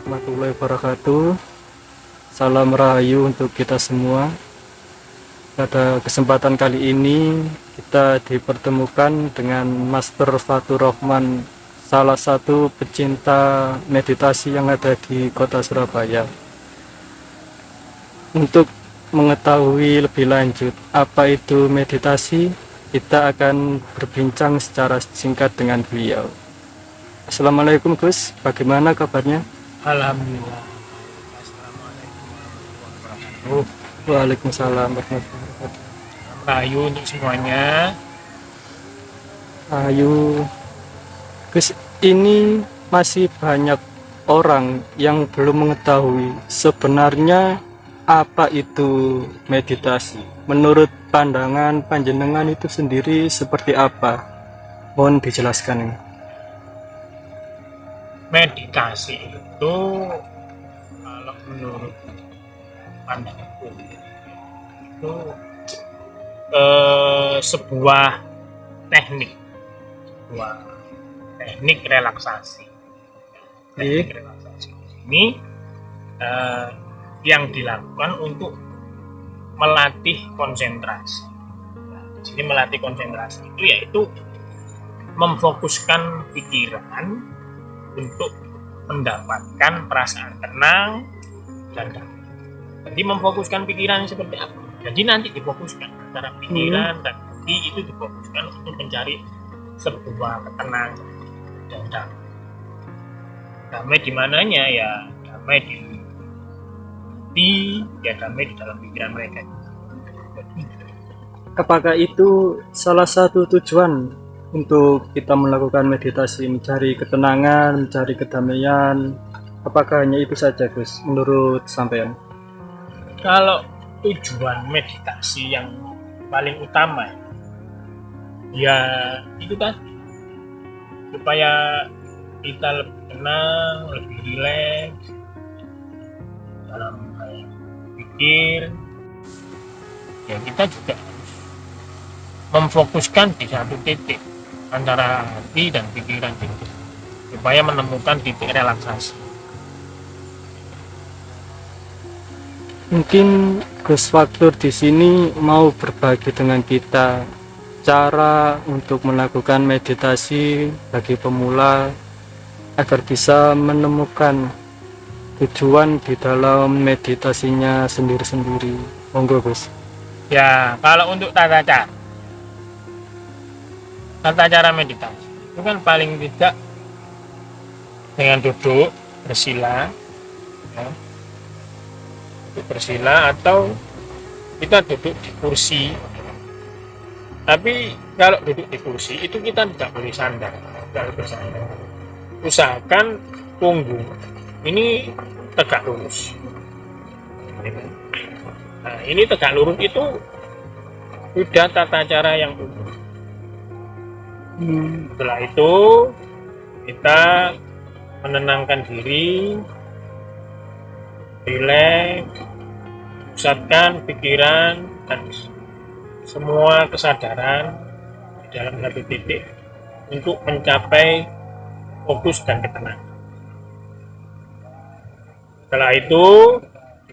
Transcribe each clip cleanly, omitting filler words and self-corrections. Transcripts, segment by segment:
warahmatullahi wabarakatuh. Salam rahayu untuk kita semua. Pada kesempatan kali ini kita dipertemukan dengan Master Fatur Rahman, salah satu pecinta meditasi yang ada di kota Surabaya. Untuk mengetahui lebih lanjut apa itu meditasi, kita akan berbincang secara singkat dengan beliau. Assalamualaikum Gus, bagaimana kabarnya? Alhamdulillah. Assalamualaikum warahmatullahi wabarakatuh. Waalaikumsalam warahmatullahi wabarakatuh. Rahayu untuk semuanya. Ayu Gus, ini masih banyak orang yang belum mengetahui sebenarnya apa itu meditasi. Menurut pandangan panjenengan itu sendiri seperti apa? Mohon dijelaskan ini. Meditasi itu kalau menurut pandanganku itu sebuah teknik, relaksasi. Teknik relaksasi ini yang dilakukan untuk melatih konsentrasi. Jadi melatih konsentrasi itu yaitu memfokuskan pikiran untuk mendapatkan perasaan tenang dan damai. Jadi memfokuskan pikiran seperti apa? Jadi nanti difokuskan antara pikiran dan hati itu difokuskan untuk mencari sebuah ketenangan dan damai. Damai di mananya ya? Damai di hati, ya damai di dalam pikiran mereka. Apakah itu salah satu tujuan untuk kita melakukan meditasi, mencari ketenangan, mencari kedamaian? Apakah hanya itu saja Gus menurut sampean? Kalau tujuan meditasi yang paling utama ya itu tadi, supaya kita lebih tenang, lebih rileks dalam hal pikir. Ya kita juga harus memfokuskan di satu titik antara hati dan pikiran itu supaya menemukan titik relaksasi. Mungkin Gus Faktur di sini mau berbagi dengan kita cara untuk melakukan meditasi bagi pemula agar bisa menemukan tujuan di dalam meditasinya sendiri-sendiri. Monggo Gus. Ya, kalau untuk tata cara meditasi itu kan paling tidak dengan duduk bersila, ya. Duduk bersila atau kita duduk di kursi. Tapi kalau duduk di kursi itu kita tidak boleh sandar, tidak bersandar. Usahakan punggung ini tegak lurus. Nah, ini tegak lurus itu sudah tata cara yang umum. Setelah itu kita menenangkan diri, rileks, pusatkan pikiran dan semua kesadaran di dalam satu titik untuk mencapai fokus dan ketenangan. Setelah itu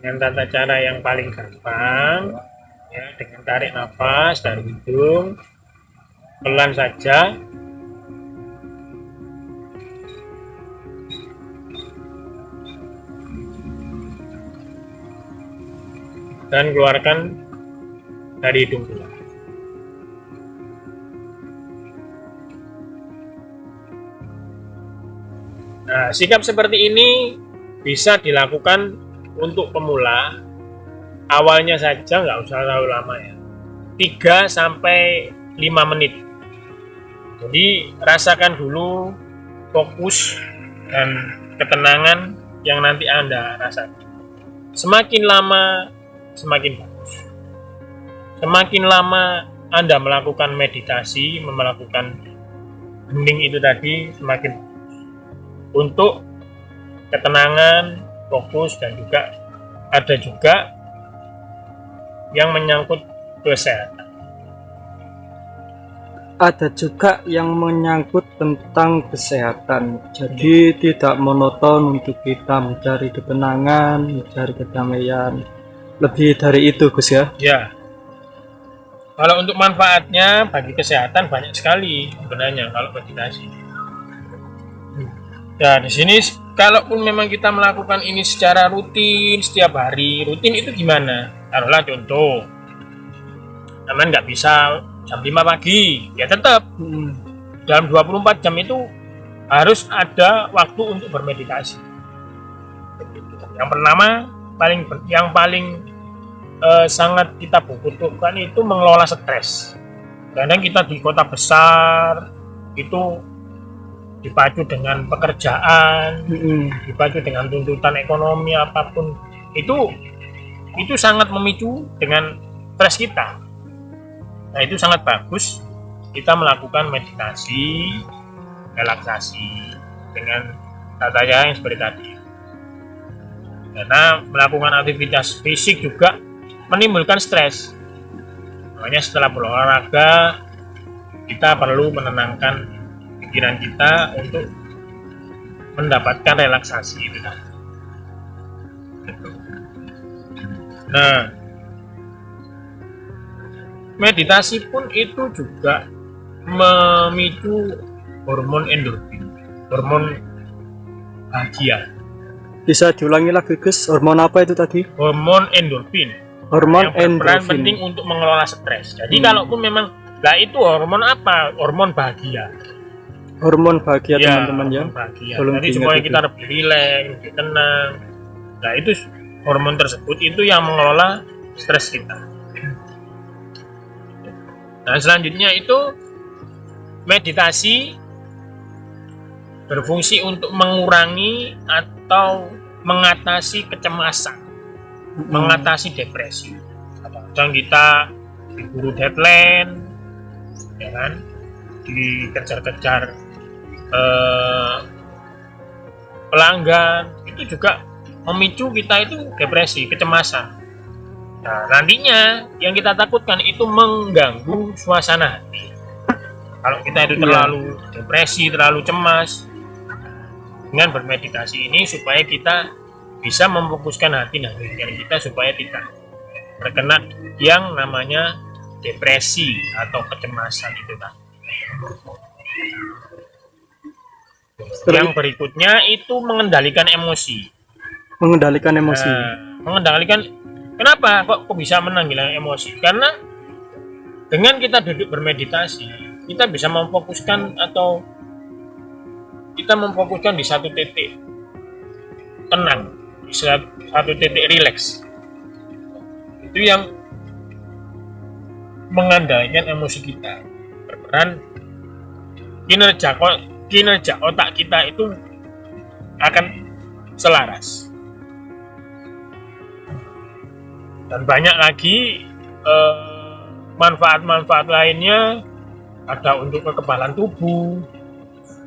dengan tata cara yang paling gampang, ya, dengan tarik nafas dari hidung pelan saja, dan keluarkan dari hidung pula. Nah, sikap seperti ini bisa dilakukan untuk pemula. Awalnya saja nggak usah terlalu lama ya, 3 sampai 5 menit. Jadi rasakan dulu fokus dan ketenangan yang nanti Anda rasakan. Semakin lama semakin bagus. Semakin lama Anda melakukan meditasi, melakukan hening itu tadi, semakin bagus. Untuk ketenangan, fokus, dan juga ada juga yang menyangkut kesehatan. ada juga yang menyangkut tentang kesehatan. Jadi tidak monoton untuk kita mencari ketenangan, mencari kedamaian. Lebih dari itu, Gus ya. Ya, kalau untuk manfaatnya bagi kesehatan banyak sekali sebenarnya kalau meditasi. Ya, di sini kalaupun memang kita melakukan ini secara rutin setiap hari, rutin itu gimana? Taruhlah contoh, teman nggak bisa jam 5 pagi, ya tetap dalam 24 jam itu harus ada waktu untuk bermeditasi. Yang pertama, yang paling sangat kita butuhkan itu mengelola stres. Kadang kita di kota besar itu dipacu dengan pekerjaan, dipacu dengan tuntutan ekonomi apapun, itu sangat memicu dengan stres kita. Nah, itu sangat bagus kita melakukan meditasi, relaksasi dengan tata cara yang seperti tadi. Karena melakukan aktivitas fisik juga menimbulkan stres. Makanya setelah berolahraga kita perlu menenangkan pikiran kita untuk mendapatkan relaksasi itu. Nah, meditasi pun itu juga memicu hormon endorfin, hormon bahagia. Bisa diulangi lagi, Gus? Hormon apa itu tadi? Hormon endorfin. Hormon yang berperan endorfin. penting untuk mengelola stres. Jadi kalaupun memang, lah itu hormon apa? Hormon bahagia. Hormon bahagia, Ya, teman-teman ya. hormon bahagia. Tolong Jadi diingat supaya itu. kita lebih rileks, lebih tenang. Nah, itu hormon tersebut itu yang mengelola stres kita. Nah, selanjutnya itu meditasi berfungsi untuk mengurangi atau mengatasi kecemasan, mengatasi depresi. Kadang kita diburu deadline, ya kan, dikejar-kejar pelanggan, itu juga memicu kita itu depresi, kecemasan. Nah, nantinya yang kita takutkan itu mengganggu suasana hati. Kalau kita itu terlalu depresi, terlalu cemas, dengan bermeditasi ini supaya kita bisa memfokuskan hati dan pikiran kita supaya tidak terkena yang namanya depresi atau kecemasan itu kan. Yang berikutnya itu mengendalikan emosi. Mengendalikan emosi. Mengendalikan, kenapa kok bisa menanggulangi emosi? Karena dengan kita duduk bermeditasi, kita bisa memfokuskan atau kita memfokuskan di satu titik tenang, di satu titik rileks. Itu yang mengendalikan emosi kita, berperan kinerja otak kita itu akan selaras. Dan banyak lagi manfaat-manfaat lainnya, ada untuk kekebalan tubuh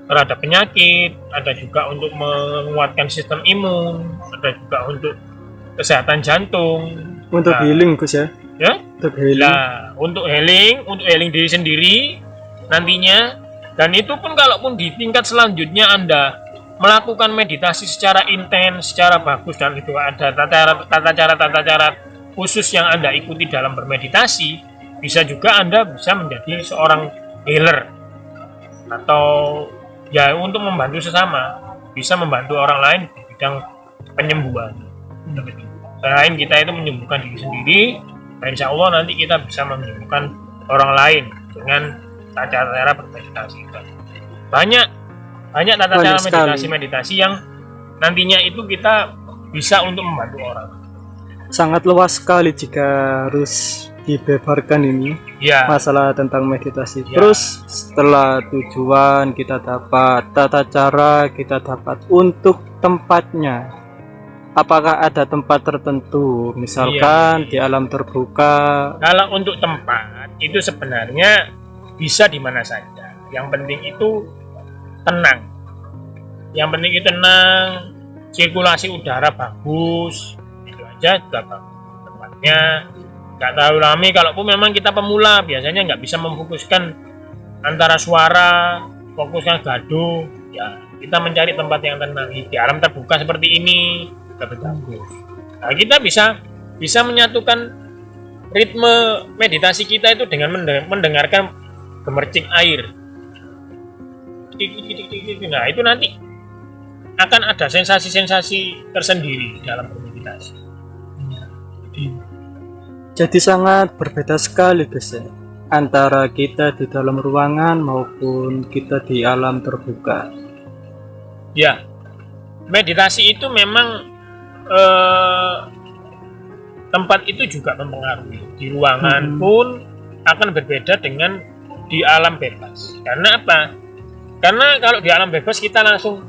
terhadap penyakit, ada juga untuk menguatkan sistem imun, ada juga untuk kesehatan jantung, Untuk healing, Gus ya. ya. Untuk healing. Nah, untuk healing diri sendiri nantinya. Dan itu pun kalaupun di tingkat selanjutnya Anda melakukan meditasi secara intens, secara bagus, dan itu ada tata cara khusus yang Anda ikuti dalam bermeditasi, bisa juga Anda bisa menjadi seorang healer atau ya untuk membantu sesama, bisa membantu orang lain di bidang penyembuhan. Selain kita itu menyembuhkan diri sendiri, nah insya Allah nanti kita bisa menyembuhkan orang lain dengan cara bermeditasi. Banyak tata cara meditasi yang nantinya itu kita bisa untuk membantu orang. Sangat luas sekali jika harus dibebarkan ini Ya, masalah tentang meditasi. Ya. Terus setelah tujuan kita dapat, tata cara kita dapat, untuk tempatnya, apakah ada tempat tertentu, misalkan di alam terbuka? kalau untuk tempat itu sebenarnya bisa di mana saja. Yang penting itu tenang. Yang penting itu tenang, sirkulasi udara bagus, itu aja juga bagus. Tempatnya nggak terlalu ramai. Kalaupun memang kita pemula, biasanya nggak bisa memfokuskan antara suara, fokuskan gaduh, ya kita mencari tempat yang tenang di alam terbuka seperti ini lebih bagus. Nah, kita bisa menyatukan ritme meditasi kita itu dengan mendengarkan gemercik air. Nah, itu nanti akan ada sensasi-sensasi tersendiri dalam bermeditasi. Jadi sangat berbeda sekali guys ya, antara kita di dalam ruangan maupun kita di alam terbuka. Ya, meditasi itu memang tempat itu juga mempengaruhi. Di ruangan pun akan berbeda dengan di alam bebas. Karena apa? Karena kalau di alam bebas kita langsung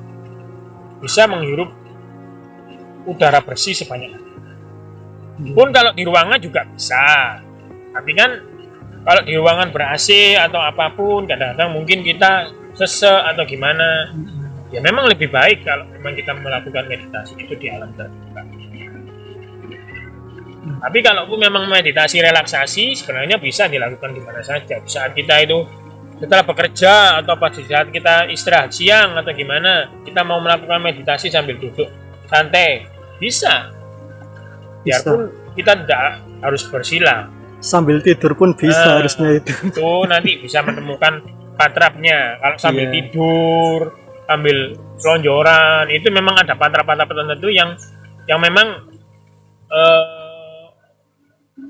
bisa menghirup udara bersih sebanyak. Pun kalau di ruangan juga bisa. Tapi kan kalau di ruangan ber-AC atau apapun, kadang-kadang mungkin kita sesek atau gimana. Ya memang lebih baik kalau memang kita melakukan meditasi itu di alam terbuka. Tapi kalau memang meditasi relaksasi sebenarnya bisa dilakukan di mana saja. Di saat kita itu setelah bekerja atau pada saat kita istirahat siang atau gimana, kita mau melakukan meditasi sambil duduk santai, bisa. Biarpun kita tidak harus bersila. Sambil tidur pun bisa harusnya itu. Itu nanti bisa menemukan patrapnya. Kalau sambil tidur, sambil selonjoran, itu memang ada patrap-patrap tertentu yang memang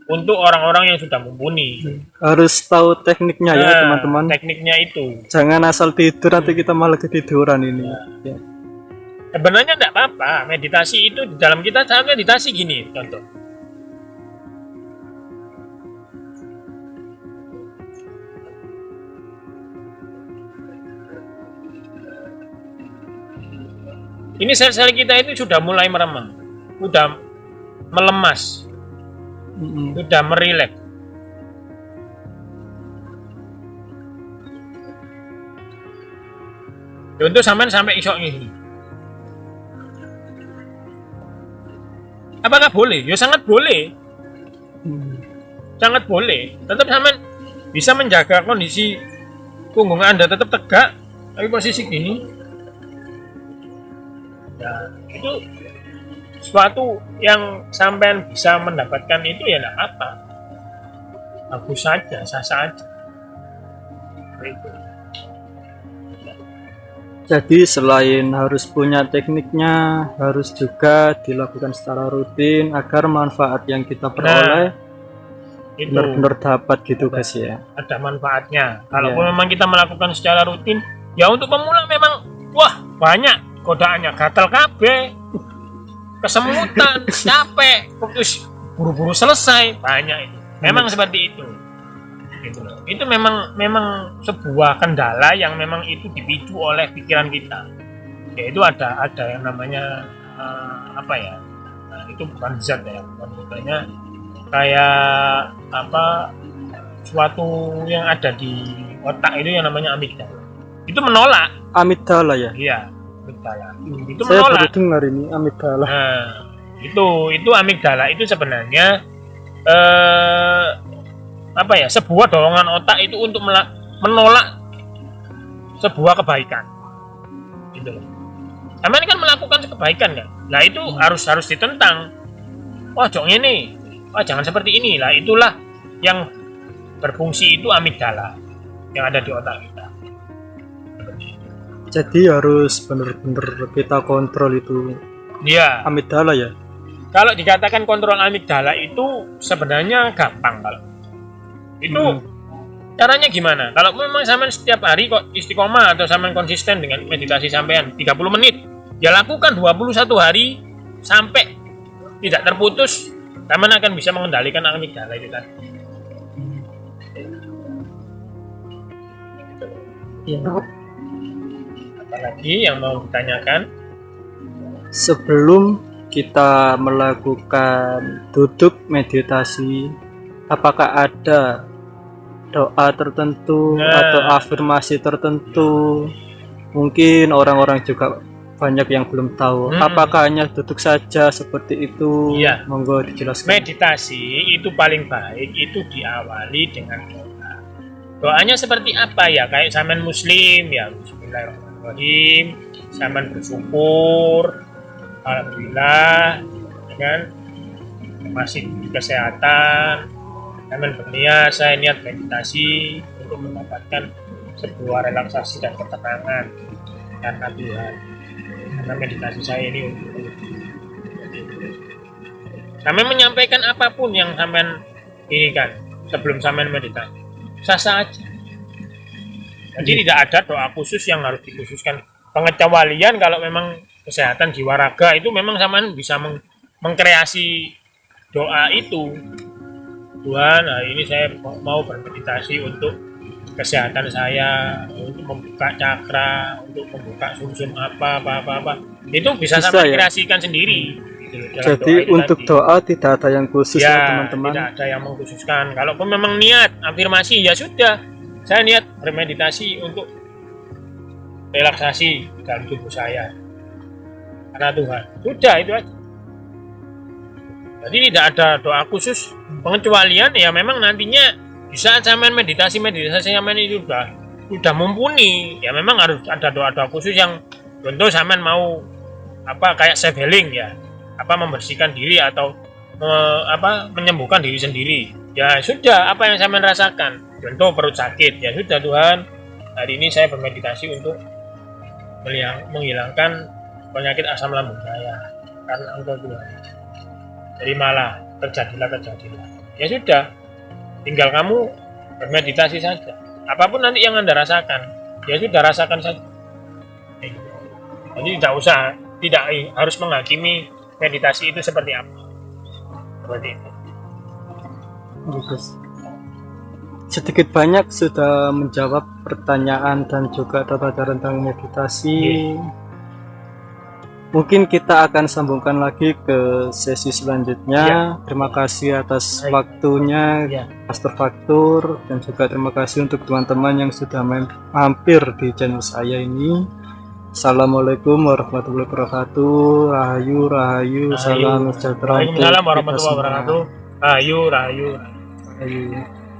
untuk orang-orang yang sudah mumpuni. Harus tahu tekniknya ya teman-teman. Tekniknya itu. Jangan asal tidur nanti kita malah ketiduran ini. Ya. Sebenarnya tidak apa-apa. Meditasi itu di dalam kita saat meditasi gini, contoh. Ini sel-sel kita itu sudah mulai meremang, sudah melemas. Sudah merileks. Contoh sampai isok ini. Apakah boleh? Ya sangat boleh. Sangat boleh. Tetap sampean bisa menjaga kondisi punggung Anda tetap tegak, tapi posisi gini. Ya, itu sesuatu yang sampean bisa mendapatkan itu ya tidak apa, bagus saja, sah saja. Itu. Jadi selain harus punya tekniknya, harus juga dilakukan secara rutin agar manfaat yang kita peroleh itu benar-benar dapat gitu guys ya. Ada manfaatnya. Kalau memang kita melakukan secara rutin, ya untuk pemula memang wah banyak godaannya, gatal kabeh, kesemutan, capek, terus buru-buru selesai, banyak itu. Memang seperti itu. Gitu loh. Itu memang sebuah kendala yang memang itu dipicu oleh pikiran kita. Yaitu ada yang namanya apa ya? Nah, itu bukan zat ya, bukan sebenarnya kayak apa suatu yang ada di otak itu yang namanya amigdala. Itu menolak. Amigdala ya? Iya, amigdala. Itu saya menolak. baru dengar ini amigdala. Nah, itu amigdala itu sebenarnya apa ya, sebuah dorongan otak itu untuk menolak sebuah kebaikan gitu loh. Aman kan melakukan kebaikan kan, nah itu harus ditentang. Wah jok ini, wah jangan seperti ini lah. Itulah yang berfungsi itu amigdala yang ada di otak kita. Jadi harus benar-benar kita kontrol itu Iya. amigdala ya. Kalau dikatakan kontrol amigdala itu sebenarnya gampang. Kalau itu caranya gimana? Kalau memang sampean setiap hari kok istiqomah atau sampean konsisten dengan meditasi sampean 30 menit, ya lakukan 21 hari sampai tidak terputus, sampean akan bisa mengendalikan amigdala itu tadi. Ya. Apalagi yang mau ditanyakan? Sebelum kita melakukan duduk meditasi, apakah ada doa tertentu atau afirmasi tertentu? Mungkin orang-orang juga banyak yang belum tahu. Apakah hanya duduk saja seperti itu? Iya. Monggo dijelaskan. Meditasi itu paling baik itu diawali dengan doa. Doanya seperti apa ya? Kayak sampean muslim ya, bismillahirrahmanirrahim. Sampean bersyukur, alhamdulillah, ya kan? Masih di kesehatan. Sampean berniat, saya niat meditasi untuk mendapatkan sebuah relaksasi dan ketenangan karena Tuhan. Karena meditasi saya ini untuk sampean menyampaikan apapun yang sampean ini kan sebelum sampean meditasi sah-sah aja. Jadi tidak ada doa khusus yang harus dikhususkan. Pengecualian kalau memang kesehatan jiwa raga itu memang sampean bisa mengkreasi doa itu. Tuhan, hari ini saya mau bermeditasi untuk kesehatan saya, untuk membuka cakra, untuk membuka sumsum apa. Itu bisa sampean ya? kreasikan sendiri. Gitu loh, dalam Jadi doa itu untuk tadi. doa tidak ada yang khusus ya, Ya, teman-teman. tidak ada yang mengkhususkan. Kalaupun memang niat afirmasi, ya sudah. Saya niat bermeditasi untuk relaksasi dalam tubuh saya. Karena Tuhan. Sudah, itu aja. Jadi tidak ada doa khusus. Pengecualian ya memang nantinya di saat sampean meditasi sampean itu sudah mumpuni. Ya memang harus ada doa-doa khusus yang contoh sampean mau apa kayak self healing ya. Apa membersihkan diri atau menyembuhkan diri sendiri. Ya sudah, apa yang sampean rasakan. Contoh perut sakit, ya sudah Tuhan, hari ini saya bermeditasi untuk menghilangkan penyakit asam lambung saya karena Engkau Tuhan. Terimalah, terjadilah. Ya sudah, tinggal kamu bermeditasi saja. Apapun nanti yang Anda rasakan, ya sudah rasakan saja. Jadi tidak harus menghakimi meditasi itu seperti apa. Seperti itu. Bagus. Sedikit banyak sudah menjawab pertanyaan dan juga tata cara tentang meditasi. Mungkin kita akan sambungkan lagi ke sesi selanjutnya. Terima kasih atas waktunya, Pastor Faktur, dan juga terima kasih untuk teman-teman yang sudah mampir di channel saya ini. Assalamualaikum warahmatullahi wabarakatuh. Rahayu, salam sejahtera untuk Waalaikumsalam kita warahmatullahi semua. wabarakatuh. Rahayu. Rahayu.